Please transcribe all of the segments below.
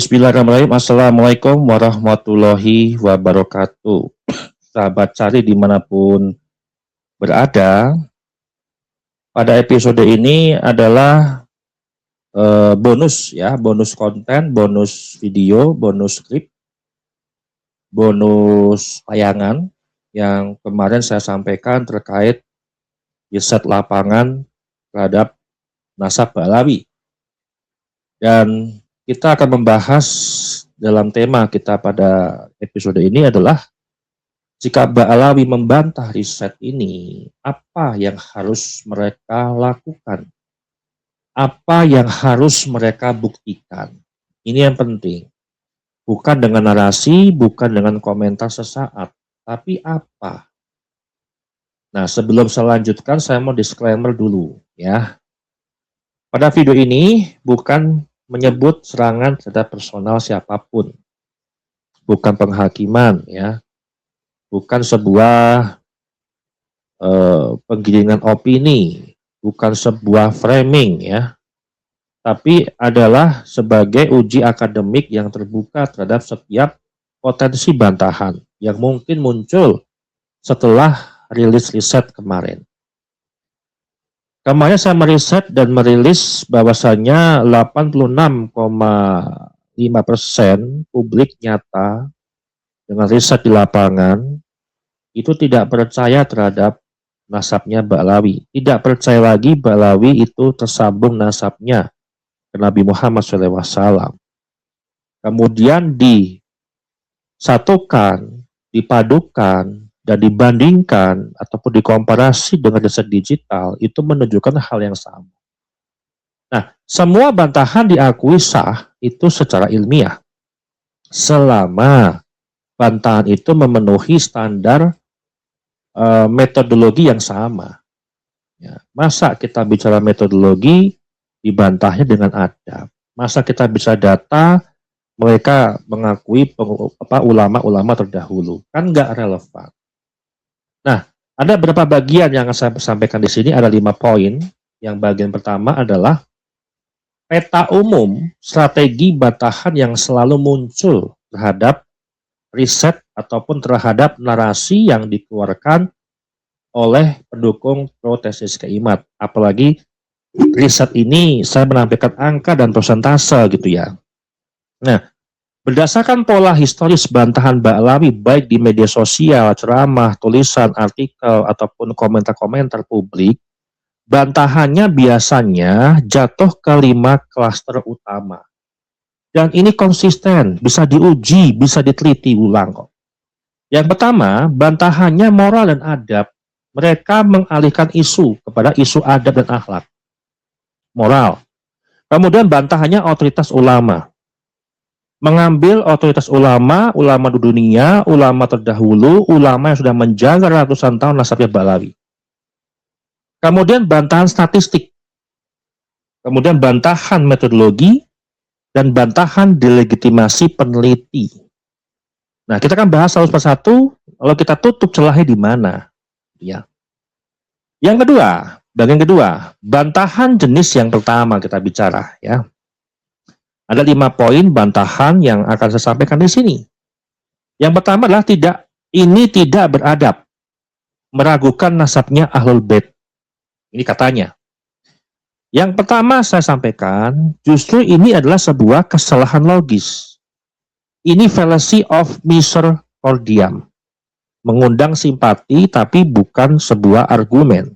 Bismillahirrahmanirrahim. Assalamualaikum warahmatullahi wabarakatuh. Sahabat Cari dimanapun berada, pada episode ini adalah bonus ya, bonus konten, bonus video, bonus skrip, bonus tayangan yang kemarin saya sampaikan terkait riset lapangan terhadap nasab Ba'alawi. Dan kita akan membahas dalam tema kita pada episode ini adalah jika Ba'alawi membantah riset ini, apa yang harus mereka lakukan? Apa yang harus mereka buktikan? Ini yang penting. Bukan dengan narasi, bukan dengan komentar sesaat, tapi apa? Nah, sebelum saya lanjutkan, saya mau disclaimer dulu ya. Pada video ini bukan menyebut serangan terhadap personal siapapun, bukan penghakiman ya, bukan sebuah penggiringan opini, bukan sebuah framing ya, tapi adalah sebagai uji akademik yang terbuka terhadap setiap potensi bantahan yang mungkin muncul setelah rilis riset kemarin. Kemarin saya meriset dan merilis bahwasannya 86,5% publik nyata dengan riset di lapangan itu tidak percaya terhadap nasabnya Ba'alawi. Tidak percaya lagi Ba'alawi itu tersambung nasabnya ke Nabi Muhammad SAW. Kemudian disatukan, dipadukan, dan dibandingkan ataupun dikomparasi dengan riset digital, itu menunjukkan hal yang sama. Nah, semua bantahan diakui sah itu secara ilmiah, selama bantahan itu memenuhi standar metodologi yang sama. Ya, masa kita bicara metodologi, dibantahnya dengan adab? Masa kita bisa data, mereka mengakui ulama-ulama terdahulu? Kan nggak relevan. Nah, ada beberapa bagian yang saya sampaikan di sini, ada 5 poin. Yang bagian pertama adalah peta umum strategi bantahan yang selalu muncul terhadap riset ataupun terhadap narasi yang dikeluarkan oleh pendukung pro tesis keimat. Apalagi riset ini saya menampilkan angka dan persentase gitu ya. Nah, berdasarkan pola historis bantahan Ba'alawi baik di media sosial, ceramah, tulisan, artikel, ataupun komentar-komentar publik, bantahannya biasanya jatuh ke 5 klaster utama. Dan ini konsisten, bisa diuji, bisa diteliti ulang kok. Yang pertama, bantahannya moral dan adab. Mereka mengalihkan isu kepada isu adab dan akhlak. Moral. Kemudian bantahannya otoritas ulama. Mengambil otoritas ulama, ulama di dunia, ulama terdahulu, ulama yang sudah menjaga ratusan tahun nasabnya Ba'alawi. Kemudian bantahan statistik. Kemudian bantahan metodologi dan bantahan delegitimasi peneliti. Nah, kita akan bahas satu persatu, lalu kita tutup celahnya di mana. Ya. Yang kedua, bagian kedua, bantahan jenis yang pertama kita bicara ya. Ada 5 poin bantahan yang akan saya sampaikan di sini. Yang pertama adalah ini tidak beradab, meragukan nasabnya Ahlul Bait. Ini katanya. Yang pertama saya sampaikan, justru ini adalah sebuah kesalahan logis. Ini fallacy of misericordiam. Mengundang simpati tapi bukan sebuah argumen.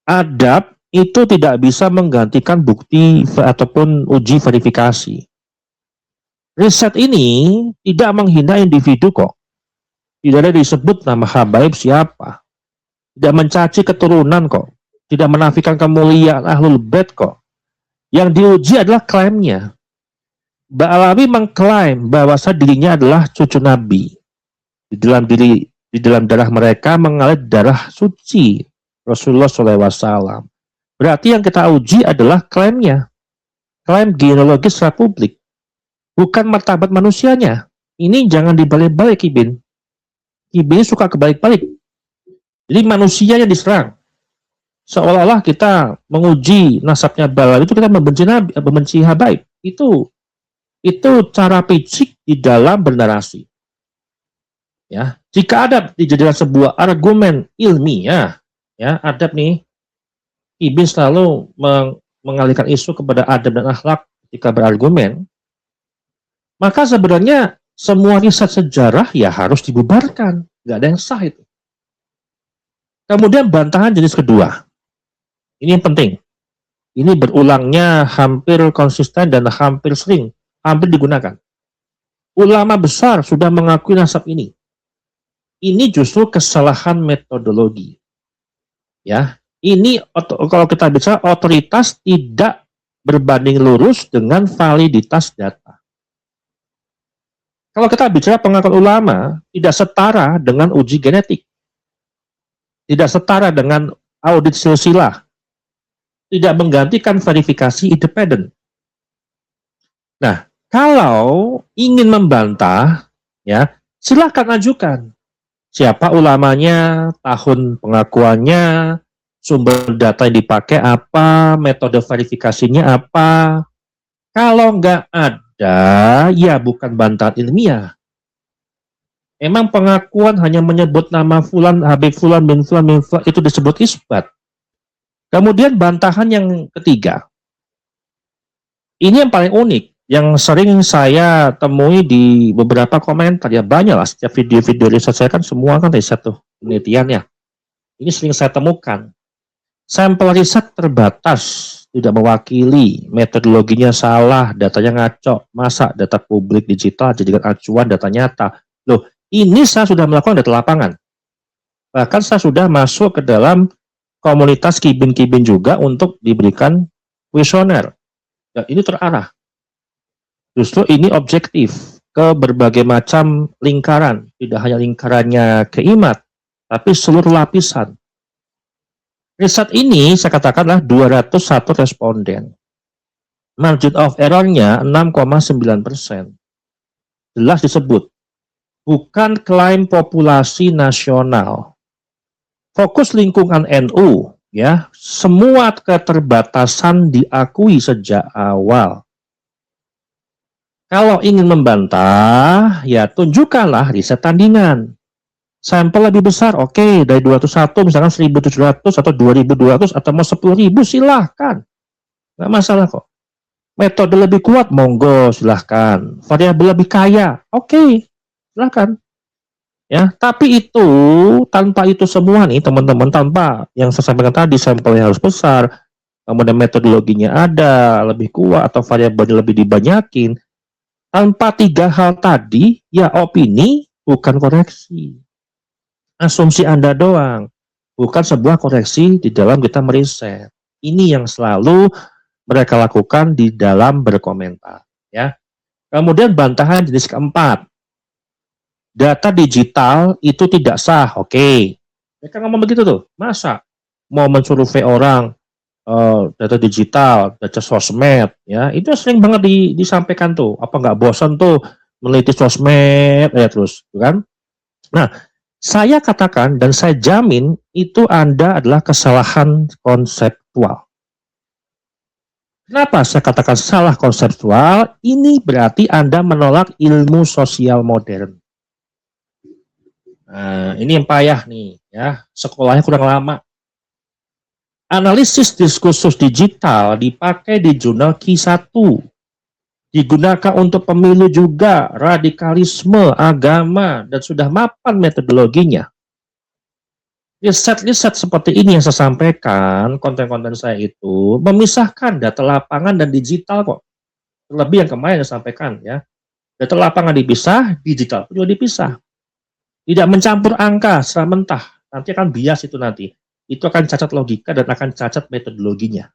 Adab itu tidak bisa menggantikan bukti ataupun uji verifikasi. Riset ini tidak menghina individu kok. Tidak ada disebut nama habaib siapa. Tidak mencaci keturunan kok. Tidak menafikan kemuliaan Ahlul Bait kok. Yang diuji adalah klaimnya. Ba'alawi mengklaim bahwa dirinya adalah cucu Nabi. Di dalam darah mereka mengalir darah suci Rasulullah SAW. Berarti yang kita uji adalah klaimnya. Klaim genealogis secara publik. Bukan martabat manusianya. Ini jangan dibalik-balik, Ibin. Ibin suka kebalik-balik. Jadi manusia yang diserang. Seolah-olah kita menguji nasabnya Ba'alawi itu kita membenci Nabi, membenci habaib. Itu Itu cara picik di dalam bernarasi. Ya, jika ada dijadikan sebuah argumen ilmiah, ya, adab nih, Ibn selalu mengalihkan isu kepada adab dan akhlak ketika berargumen, maka sebenarnya semua riset sejarah ya harus dibubarkan, nggak ada yang sah itu. Kemudian bantahan jenis kedua, ini yang penting, ini berulangnya hampir konsisten dan hampir sering, hampir digunakan. Ulama besar sudah mengakui nasab ini. Ini justru kesalahan metodologi. Ya, ini kalau kita bicara otoritas tidak berbanding lurus dengan validitas data. Kalau kita bicara pengakuan ulama, tidak setara dengan uji genetik, tidak setara dengan audit silsilah, tidak menggantikan verifikasi independen. Nah, kalau ingin membantah, ya silakan ajukan. Siapa ulamanya, tahun pengakuannya, sumber data yang dipakai apa, metode verifikasinya apa. Kalau nggak ada, ya bukan bantahan ilmiah. Emang pengakuan hanya menyebut nama Fulan, Habib Fulan, bin Fulan, itu disebut isbat. Kemudian bantahan yang ketiga. Ini yang paling unik, yang sering saya temui di beberapa komentar, ya banyak lah, setiap video-video riset saya kan semua kan riset tuh, penelitian ya. Ini sering saya temukan. Sampel riset terbatas, tidak mewakili, metodologinya salah, datanya ngaco, masa data publik digital dijadikan acuan data nyata. Loh, ini saya sudah melakukan data lapangan. Bahkan saya sudah masuk ke dalam komunitas kibin-kibin juga untuk diberikan kuesioner. Dan ini terarah. Justru ini objektif ke berbagai macam lingkaran, tidak hanya lingkarannya keimat, tapi seluruh lapisan. Riset ini saya katakanlah 201 responden. Margin of error-nya 6,9%. Jelas disebut, bukan klaim populasi nasional. Fokus lingkungan NU, ya, semua keterbatasan diakui sejak awal. Kalau ingin membantah, ya tunjukkanlah riset tandingan. Sampel lebih besar, oke, dari 201 misalkan 1.700 atau 2.200 atau mau 10.000 silahkan. Nggak masalah kok. Metode lebih kuat, monggo silahkan. Variabel lebih kaya, oke, silahkan. Ya, tapi itu tanpa itu semua nih teman-teman, tanpa yang saya sampaikan tadi, sampelnya harus besar, kemudian metodologinya ada, lebih kuat atau variabelnya lebih dibanyakin. Tanpa tiga hal tadi, ya opini bukan koreksi. Asumsi Anda doang, bukan sebuah koreksi di dalam kita meriset. Ini yang selalu mereka lakukan di dalam berkomentar. Ya. Kemudian bantahan jenis keempat, data digital itu tidak sah. Oke. Mereka ngomong begitu tuh. Masa mau mensurvei orang data digital, data sosmed, ya itu sering banget disampaikan tuh. Apa nggak bosan tuh meneliti sosmed ya terus, kan? Nah, saya katakan dan saya jamin itu Anda adalah kesalahan konseptual. Kenapa saya katakan salah konseptual? Ini berarti Anda menolak ilmu sosial modern. Nah, ini yang payah nih, ya. Sekolahnya kurang lama. Analisis diskursus digital dipakai di jurnal Q1. Digunakan untuk pemilu juga, radikalisme, agama, dan sudah mapan metodologinya. Riset-riset seperti ini yang saya sampaikan, konten-konten saya itu, memisahkan data lapangan dan digital kok. Terlebih yang kemarin saya sampaikan, ya. Data lapangan dipisah, digital pun juga dipisah. Tidak mencampur angka secara mentah, nanti akan bias itu nanti. Itu akan cacat logika dan akan cacat metodologinya.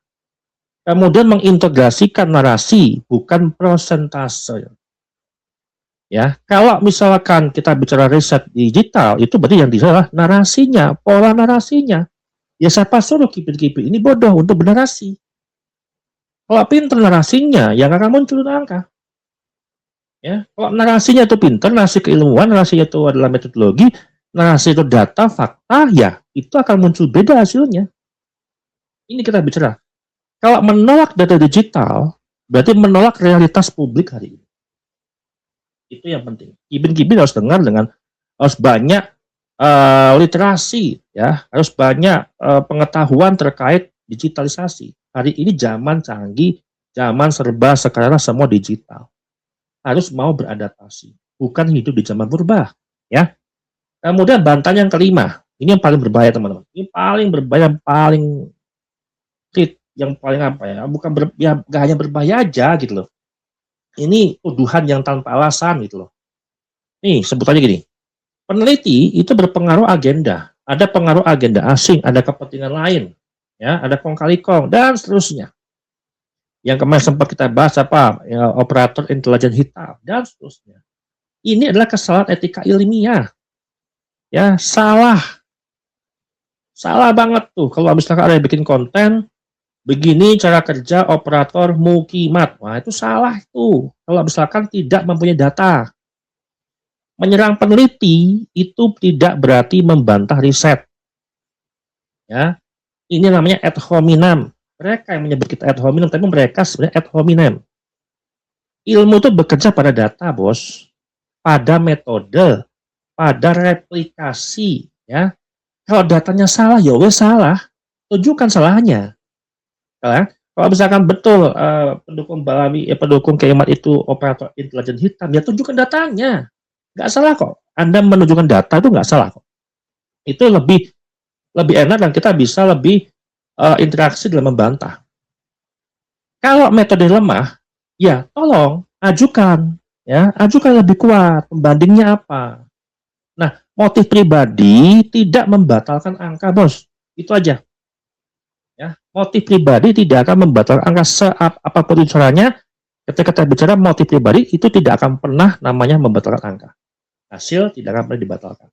Kemudian mengintegrasikan narasi, bukan prosentase. Ya, kalau misalkan kita bicara riset digital, itu berarti yang disalah narasinya, pola narasinya. Ya siapa suruh kipin-kipin ini bodoh untuk bernarasi. Kalau pinter narasinya, yang akan muncul angka. Ya, kalau narasinya itu pinter, narasi keilmuan, narasinya itu adalah metodologi, narasi itu data, fakta, ya itu akan muncul beda hasilnya. Ini kita bicara. Kalau menolak data digital, berarti menolak realitas publik hari ini. Itu yang penting. Kibin-kibin harus dengar harus banyak literasi, ya, harus banyak pengetahuan terkait digitalisasi. Hari ini zaman canggih, zaman serba sekarang semua digital. Harus mau beradaptasi, bukan hidup di zaman purba, ya. Kemudian bantahan yang kelima, ini yang paling berbahaya teman-teman. Ini paling berbahaya, paling yang paling apa ya? Bukan ya, gak hanya berbahaya aja gitu loh. Ini tuduhan yang tanpa alasan gitu loh. Nih sebutannya gini. Peneliti itu berpengaruh agenda, ada pengaruh agenda asing, ada kepentingan lain, ya, ada kong kali kong dan seterusnya. Yang kemarin sempat kita bahas apa, ya, operator intelijen hitam dan seterusnya. Ini adalah kesalahan etika ilmiah, ya, salah banget tuh kalau misalkan ada yang bikin konten begini cara kerja operator mukimat, wah itu salah tuh kalau misalkan tidak mempunyai data. Menyerang peneliti itu tidak berarti membantah riset. Ya, ini namanya ad hominem. Mereka yang menyebut kita ad hominem, tapi mereka sebenarnya ad hominem. Ilmu itu bekerja pada data, bos, pada metode, pada replikasi. Ya, kalau datanya salah, ya wes salah. Tunjukkan salahnya. Ya, kalau misalkan betul pendukung Balawi, pendukung Kemat itu operator intelijen hitam, ya tunjukkan datanya. Nggak salah kok. Anda menunjukkan data itu nggak salah kok. Itu lebih enak dan kita bisa lebih interaksi dalam membantah. Kalau metode lemah, ya tolong ajukan, ya ajukan lebih kuat. Pembandingnya apa? Nah, motif pribadi tidak membatalkan angka, bos. Itu aja. Ya, motif pribadi tidak akan membatalkan angka apapun caranya. Ketika kita bicara motif pribadi itu tidak akan pernah namanya membatalkan angka. Hasil tidak akan pernah dibatalkan.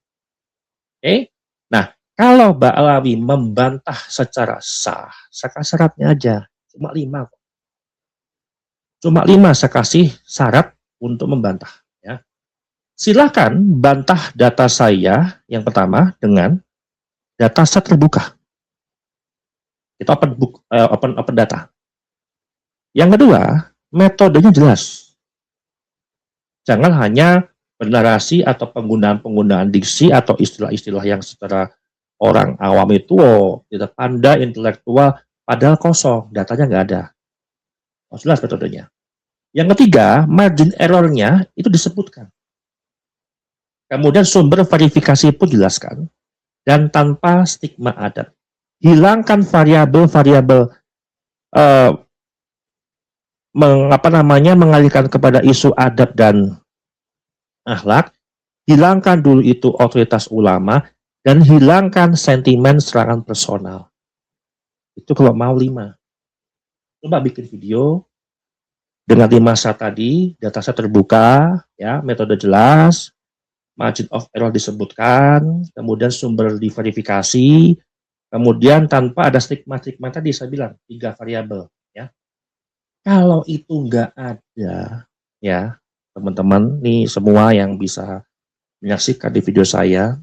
Oke? Nah, kalau Mbak Alawi membantah secara sah, saya kasih syaratnya aja, cuma 5. Cuma 5 saya kasih syarat untuk membantah. Ya. Silakan bantah data saya yang pertama dengan data set terbuka. Kita open data. Yang kedua, metodenya jelas. Jangan hanya bernarasi atau penggunaan diksi atau istilah-istilah yang secara orang awam itu tidak pandai, intelektual, padahal kosong, datanya nggak ada. Jelas metodenya. Yang ketiga, margin error-nya itu disebutkan. Kemudian sumber verifikasi pun jelaskan dan tanpa stigma adat. Hilangkan variabel-variabel mengalihkan kepada isu adab dan akhlak, hilangkan dulu itu otoritas ulama, dan hilangkan sentimen serangan personal. Itu kalau mau 5. Coba bikin video dengan 5 syarat tadi, dataset terbuka, ya, metode jelas, margin of error disebutkan, kemudian sumber diverifikasi, kemudian tanpa ada stigma-stigma tadi saya bilang 3 variabel, ya. Kalau itu nggak ada, ya, teman-teman, nih semua yang bisa menyaksikan di video saya,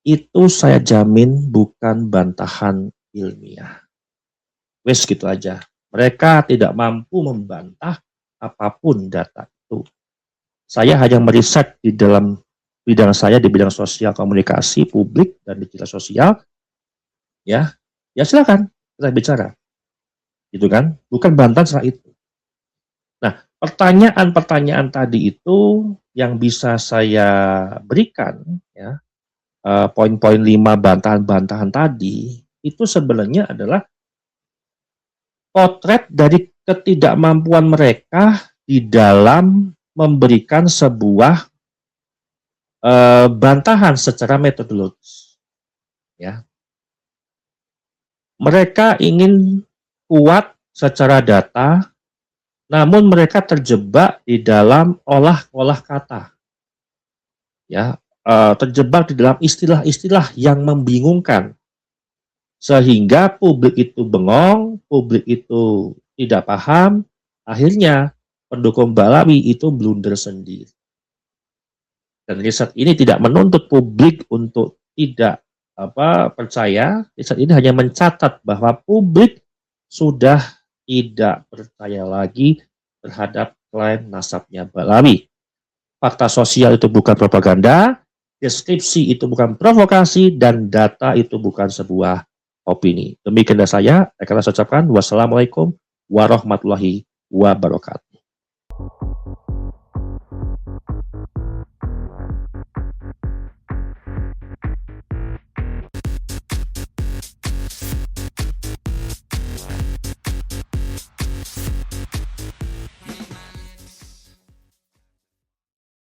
itu saya jamin bukan bantahan ilmiah. Wes gitu aja. Mereka tidak mampu membantah apapun data itu. Saya hanya meriset di dalam bidang saya, di bidang sosial komunikasi publik dan digital sosial. Ya silakan kita bicara. Gitu kan? Bukan bantahan setelah itu. Nah, pertanyaan-pertanyaan tadi itu yang bisa saya berikan, ya, poin-poin 5 bantahan-bantahan tadi, itu sebenarnya adalah potret dari ketidakmampuan mereka di dalam memberikan sebuah bantahan secara metodologis. Ya. Mereka ingin kuat secara data, namun mereka terjebak di dalam olah kata. Ya, terjebak di dalam istilah-istilah yang membingungkan. Sehingga publik itu bengong, publik itu tidak paham, akhirnya pendukung Balawi itu blunder sendiri. Dan riset ini tidak menuntut publik untuk tidak percaya, riset ini hanya mencatat bahwa publik sudah tidak percaya lagi terhadap klaim nasabnya Balawi. fakta sosial itu bukan propaganda, deskripsi itu bukan provokasi, dan data itu bukan sebuah opini. Demikian dari saya akan ucapkan wassalamualaikum warahmatullahi wabarakatuh.